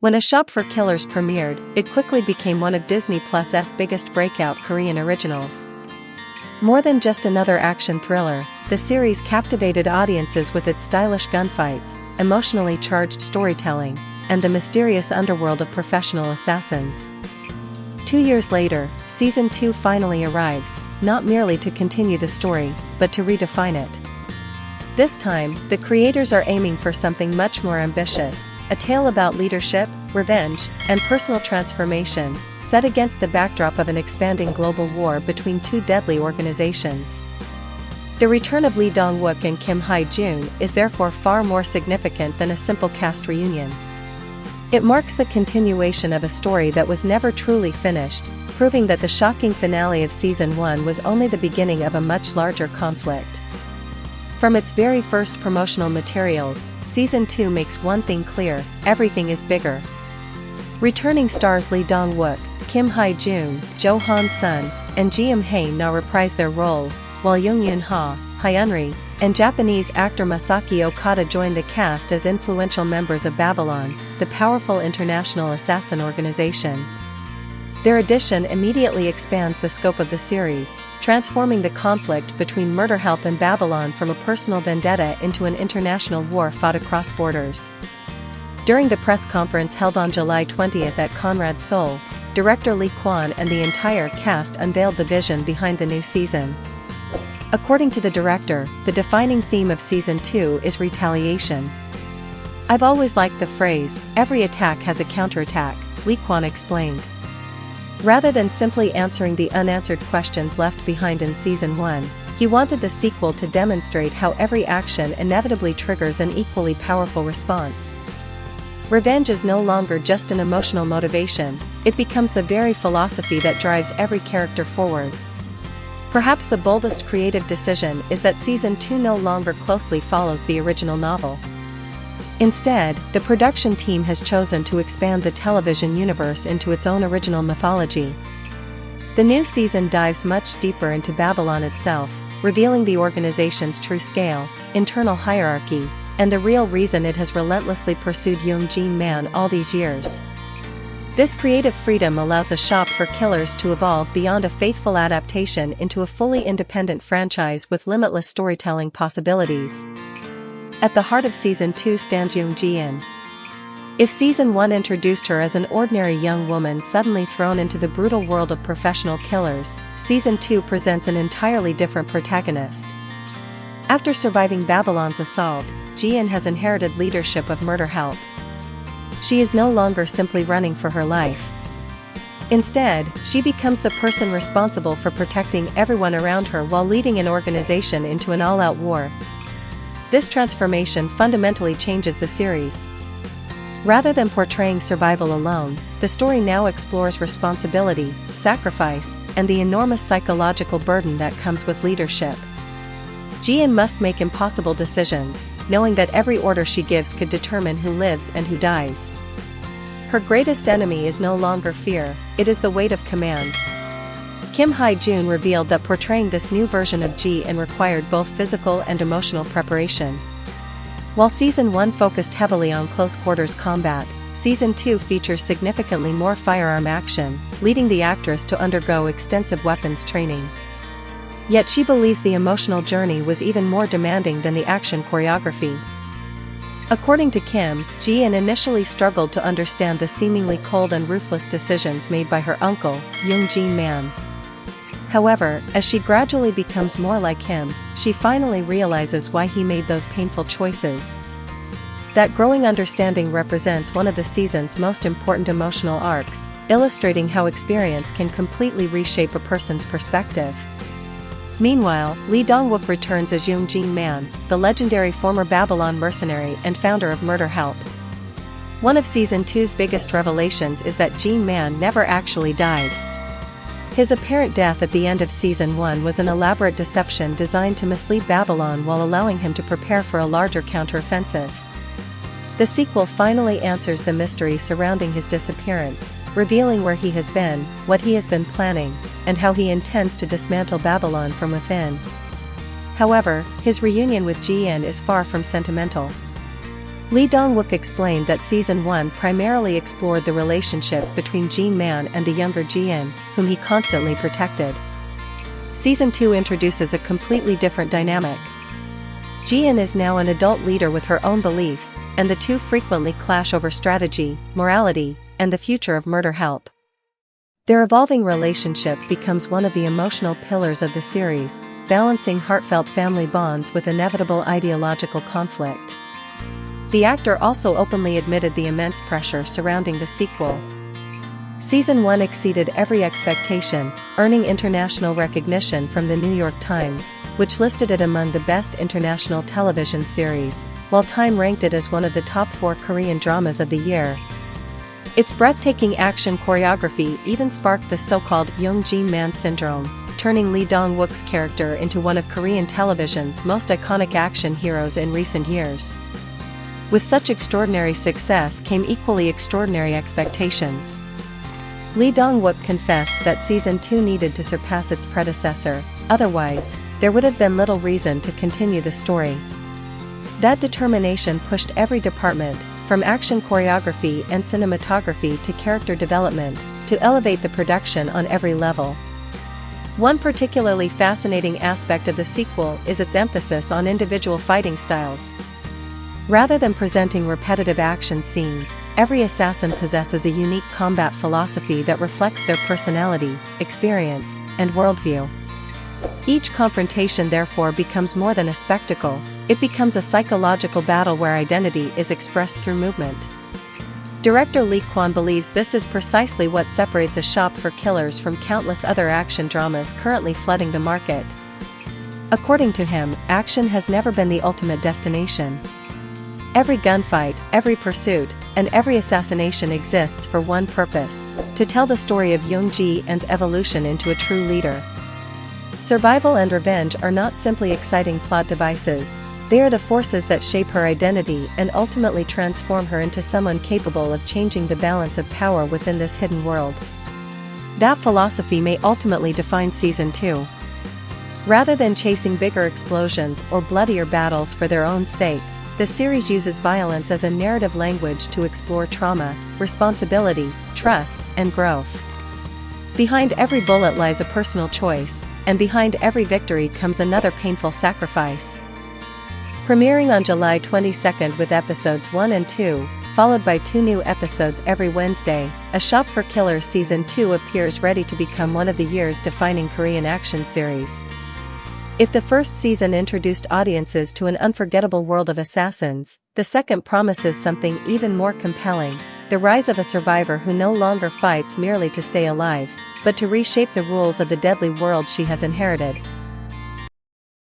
When A Shop for Killers premiered, it quickly became one of Disney Plus's biggest breakout Korean originals. More than just another action thriller, the series captivated audiences with its stylish gunfights, emotionally charged storytelling, and the mysterious underworld of professional assassins. 2 years later, Season 2 finally arrives, not merely to continue the story, but to redefine it. This time, the creators are aiming for something much more ambitious, a tale about leadership, revenge, and personal transformation, set against the backdrop of an expanding global war between two deadly organizations. The return of Lee Dong Wook and Hye Jun is therefore far more significant than a simple cast reunion. It marks the continuation of a story that was never truly finished, proving that the shocking finale of Season 1 was only the beginning of a much larger conflict. From its very first promotional materials, Season 2 makes one thing clear: everything is bigger. Returning stars Lee Dong Wook, Hye Jun, Jo Han Sun, and Ji Hae now reprise their roles, while Yoon Yoon Ha, Hyunri, and Japanese actor Masaki Okada join the cast as influential members of Babylon, the powerful international assassin organization. Their addition immediately expands the scope of the series, transforming the conflict between Murderhelp and Babylon from a personal vendetta into an international war fought across borders. During the press conference held on July 20 at Conrad Seoul, director Lee Kwon and the entire cast unveiled the vision behind the new season. According to the director, the defining theme of Season 2 is retaliation. "I've always liked the phrase, 'every attack has a counterattack,'" Lee Kwon explained. Rather than simply answering the unanswered questions left behind in Season 1, he wanted the sequel to demonstrate how every action inevitably triggers an equally powerful response. Revenge is no longer just an emotional motivation, it becomes the very philosophy that drives every character forward. Perhaps the boldest creative decision is that Season 2 no longer closely follows the original novel. Instead, the production team has chosen to expand the television universe into its own original mythology. The new season dives much deeper into Babylon itself, revealing the organization's true scale, internal hierarchy, and the real reason it has relentlessly pursued Jung Jin Man all these years. This creative freedom allows A Shop for Killers to evolve beyond a faithful adaptation into a fully independent franchise with limitless storytelling possibilities. At the heart of Season 2 stands Jung Ji An. If Season 1 introduced her as an ordinary young woman suddenly thrown into the brutal world of professional killers, Season 2 presents an entirely different protagonist. After surviving Babylon's assault, Ji An has inherited leadership of Murderhelp. She is no longer simply running for her life. Instead, she becomes the person responsible for protecting everyone around her while leading an organization into an all-out war. This transformation fundamentally changes the series. Rather than portraying survival alone, the story now explores responsibility, sacrifice, and the enormous psychological burden that comes with leadership. Ji An must make impossible decisions, knowing that every order she gives could determine who lives and who dies. Her greatest enemy is no longer fear, it is the weight of command. Hye Jun revealed that portraying this new version of Ji An required both physical and emotional preparation. While Season 1 focused heavily on close-quarters combat, Season 2 features significantly more firearm action, leading the actress to undergo extensive weapons training. Yet she believes the emotional journey was even more demanding than the action choreography. According to Kim, Ji An initially struggled to understand the seemingly cold and ruthless decisions made by her uncle, Jung Jin Man. However, as she gradually becomes more like him, she finally realizes why he made those painful choices. That growing understanding represents one of the season's most important emotional arcs, illustrating how experience can completely reshape a person's perspective. Meanwhile, Lee Dong Wook returns as Jung Jin Man, the legendary former Babylon mercenary and founder of Murderhelp. One of Season 2's biggest revelations is that Jin Man never actually died. His apparent death at the end of Season 1 was an elaborate deception designed to mislead Babylon while allowing him to prepare for a larger counteroffensive. The sequel finally answers the mystery surrounding his disappearance, revealing where he has been, what he has been planning, and how he intends to dismantle Babylon from within. However, his reunion with Ji An is far from sentimental. Lee Dong Wook explained that Season 1 primarily explored the relationship between Jin Man and the younger Ji An, whom he constantly protected. Season 2 introduces a completely different dynamic. Ji An is now an adult leader with her own beliefs, and the two frequently clash over strategy, morality, and the future of Murderhelp. Their evolving relationship becomes one of the emotional pillars of the series, balancing heartfelt family bonds with inevitable ideological conflict. The actor also openly admitted the immense pressure surrounding the sequel. Season 1 exceeded every expectation, earning international recognition from the New York Times, which listed it among the best international television series, while Time ranked it as one of the top 4 Korean dramas of the year. Its breathtaking action choreography even sparked the so-called Jung Jin Man syndrome, turning Lee Dong Wook's character into one of Korean television's most iconic action heroes in recent years. With such extraordinary success came equally extraordinary expectations. Lee Dong Wook confessed that Season 2 needed to surpass its predecessor, otherwise, there would have been little reason to continue the story. That determination pushed every department, from action choreography and cinematography to character development, to elevate the production on every level. One particularly fascinating aspect of the sequel is its emphasis on individual fighting styles. Rather than presenting repetitive action scenes, every assassin possesses a unique combat philosophy that reflects their personality, experience, and worldview. Each confrontation therefore becomes more than a spectacle, it becomes a psychological battle where identity is expressed through movement. Director Lee Kwon believes this is precisely what separates AShopForKillers from countless other action dramas currently flooding the market. According to him, action has never been the ultimate destination. Every gunfight, every pursuit, and every assassination exists for one purpose: to tell the story of Jung Ji An's evolution into a true leader. Survival and revenge are not simply exciting plot devices, they are the forces that shape her identity and ultimately transform her into someone capable of changing the balance of power within this hidden world. That philosophy may ultimately define Season 2. Rather than chasing bigger explosions or bloodier battles for their own sake, the series uses violence as a narrative language to explore trauma, responsibility, trust, and growth. Behind every bullet lies a personal choice, and behind every victory comes another painful sacrifice. Premiering on July 22 with episodes 1 and 2, followed by 2 new episodes every Wednesday, AShopForKillers Season 2 appears ready to become one of the year's defining Korean action series. If the first season introduced audiences to an unforgettable world of assassins, the second promises something even more compelling: the rise of a survivor who no longer fights merely to stay alive, but to reshape the rules of the deadly world she has inherited.